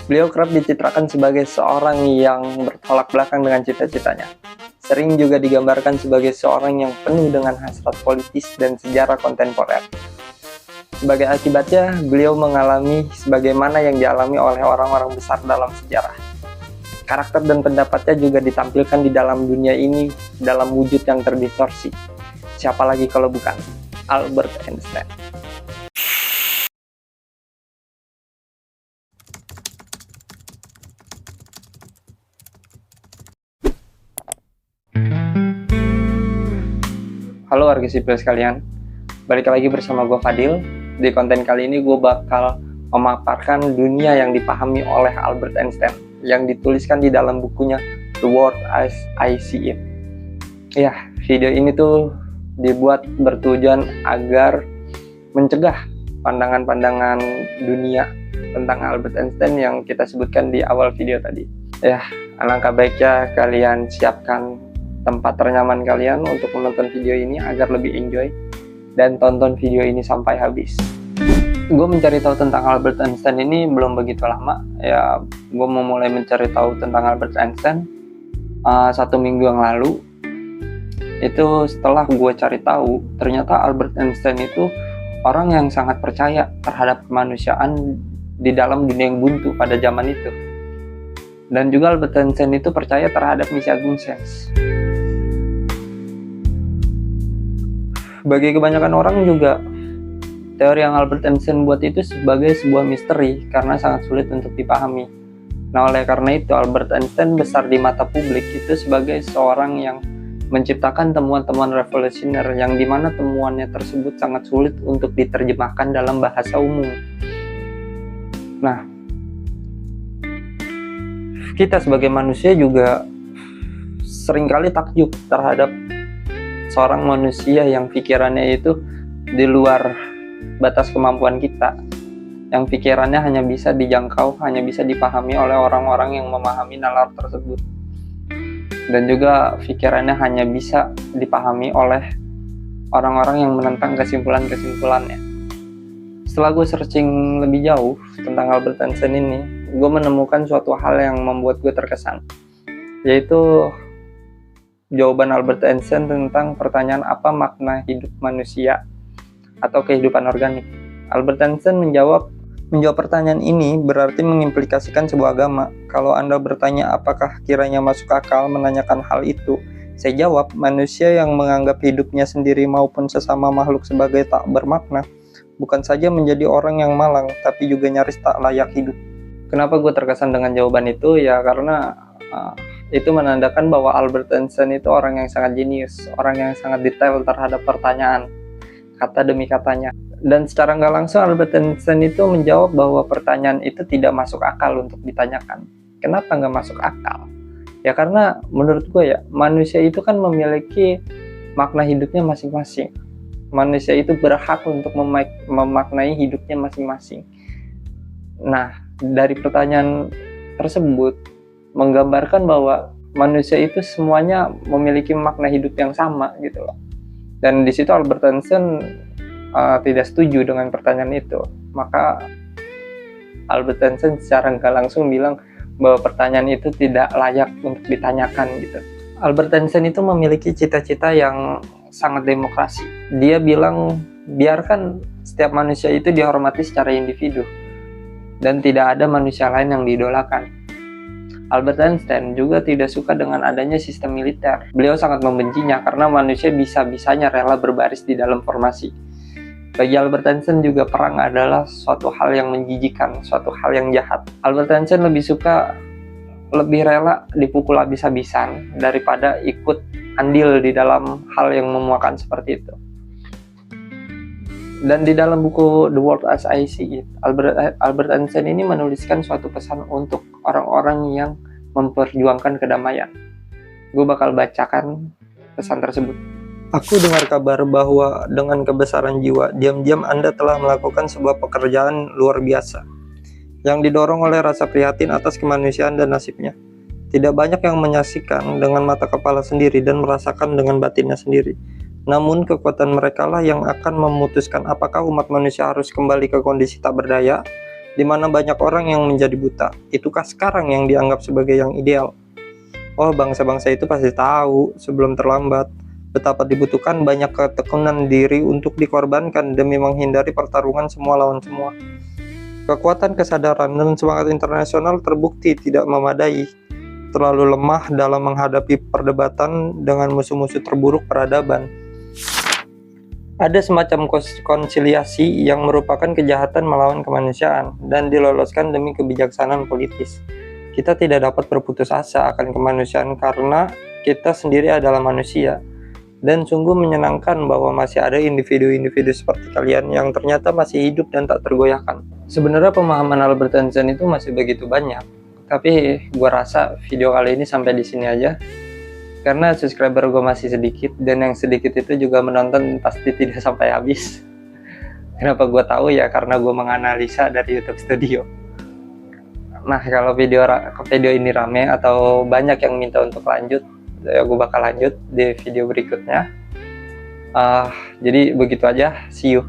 Beliau kerap dicitrakan sebagai seorang yang bertolak belakang dengan cita-citanya. Sering juga digambarkan sebagai seorang yang penuh dengan hasrat politis dan sejarah kontemporer. Sebagai akibatnya, beliau mengalami sebagaimana yang dialami oleh orang-orang besar dalam sejarah. Karakter dan pendapatnya juga ditampilkan di dalam dunia ini dalam wujud yang terdistorsi. Siapa lagi kalau bukan Albert Einstein. Halo warga sipil sekalian, balik lagi bersama gue Fadil. Di konten kali ini gue bakal memaparkan dunia yang dipahami oleh Albert Einstein yang dituliskan di dalam bukunya The World as I See It. Ya, video ini tuh dibuat bertujuan agar mencegah pandangan-pandangan dunia tentang Albert Einstein yang kita sebutkan di awal video tadi. Ya, alangkah baiknya kalian siapkan tempat ternyaman kalian untuk menonton video ini agar lebih enjoy dan tonton video ini sampai habis. Gue mencari tahu tentang Albert Einstein ini belum begitu lama ya. Gue memulai mencari tahu tentang Albert Einstein 1 minggu yang lalu. Itu setelah gue cari tahu ternyata Albert Einstein itu orang yang sangat percaya terhadap kemanusiaan di dalam dunia yang buntu pada zaman itu. Dan juga Albert Einstein itu percaya terhadap misi agung sains. Bagi kebanyakan orang juga, teori yang Albert Einstein buat itu sebagai sebuah misteri karena sangat sulit untuk dipahami. Nah, oleh karena itu Albert Einstein besar di mata publik itu sebagai seorang yang menciptakan temuan-temuan revolusioner yang dimana temuannya tersebut sangat sulit untuk diterjemahkan dalam bahasa umum. Nah, kita sebagai manusia juga seringkali takjub terhadap seorang manusia yang pikirannya itu di luar batas kemampuan kita, yang pikirannya hanya bisa dijangkau, hanya bisa dipahami oleh orang-orang yang memahami nalar tersebut, dan juga pikirannya hanya bisa dipahami oleh orang-orang yang menentang kesimpulan-kesimpulannya. Setelah gue searching lebih jauh tentang Albert Einstein ini, gue menemukan suatu hal yang membuat gue terkesan, yaitu jawaban Albert Einstein tentang pertanyaan apa makna hidup manusia atau kehidupan organik. Albert Einstein menjawab pertanyaan ini berarti mengimplikasikan sebuah agama. Kalau Anda bertanya apakah kiranya masuk akal menanyakan hal itu, saya jawab manusia yang menganggap hidupnya sendiri maupun sesama makhluk sebagai tak bermakna bukan saja menjadi orang yang malang, tapi juga nyaris tak layak hidup. Kenapa gue terkesan dengan jawaban itu? Ya karena itu menandakan bahwa Albert Einstein itu orang yang sangat jenius, orang yang sangat detail terhadap pertanyaan, kata demi katanya. Dan secara nggak langsung Albert Einstein itu menjawab bahwa pertanyaan itu tidak masuk akal untuk ditanyakan. Kenapa nggak masuk akal? Ya karena menurut gue ya, manusia itu kan memiliki makna hidupnya masing-masing. Manusia itu berhak untuk memaknai hidupnya masing-masing. Nah, dari pertanyaan tersebut menggambarkan bahwa manusia itu semuanya memiliki makna hidup yang sama gitu loh. Dan di situ Albert Einstein tidak setuju dengan pertanyaan itu. Maka Albert Einstein secara nggak langsung bilang bahwa pertanyaan itu tidak layak untuk ditanyakan gitu. Albert Einstein itu memiliki cita-cita yang sangat demokrasi. Dia bilang biarkan setiap manusia itu dihormati secara individu dan tidak ada manusia lain yang diidolakan. Albert Einstein juga tidak suka dengan adanya sistem militer. Beliau sangat membencinya karena manusia bisa-bisanya rela berbaris di dalam formasi. Bagi Albert Einstein juga perang adalah suatu hal yang menjijikan, suatu hal yang jahat. Albert Einstein lebih rela dipukul habis-habisan daripada ikut andil di dalam hal yang memuakan seperti itu. Dan di dalam buku The World as I See It, Albert Einstein ini menuliskan suatu pesan untuk orang-orang yang memperjuangkan kedamaian. Gue bakal bacakan pesan tersebut. Aku dengar kabar bahwa dengan kebesaran jiwa, diam-diam Anda telah melakukan sebuah pekerjaan luar biasa, yang didorong oleh rasa prihatin atas kemanusiaan dan nasibnya. Tidak banyak yang menyaksikan dengan mata kepala sendiri dan merasakan dengan batinnya sendiri. Namun kekuatan mereka lah yang akan memutuskan apakah umat manusia harus kembali ke kondisi tak berdaya di mana banyak orang yang menjadi buta. Itukah sekarang yang dianggap sebagai yang ideal? Oh, bangsa-bangsa itu pasti tahu sebelum terlambat betapa dibutuhkan banyak ketekunan diri untuk dikorbankan demi menghindari pertarungan semua lawan semua. Kekuatan kesadaran dan semangat internasional terbukti tidak memadai, terlalu lemah dalam menghadapi perdebatan dengan musuh-musuh terburuk peradaban. Ada semacam konsiliasi yang merupakan kejahatan melawan kemanusiaan dan diloloskan demi kebijaksanaan politis. Kita tidak dapat berputus asa akan kemanusiaan karena kita sendiri adalah manusia. Dan sungguh menyenangkan bahwa masih ada individu-individu seperti kalian yang ternyata masih hidup dan tak tergoyahkan. Sebenarnya pemahaman Albert Einstein itu masih begitu banyak, tapi gua rasa video kali ini sampai di sini aja. Karena subscriber gue masih sedikit, dan yang sedikit itu juga menonton pasti tidak sampai habis. Kenapa gue tahu ya? Karena gue menganalisa dari YouTube Studio. Nah, kalau video ini rame atau banyak yang minta untuk lanjut, ya gue bakal lanjut di video berikutnya. Jadi begitu aja, see you.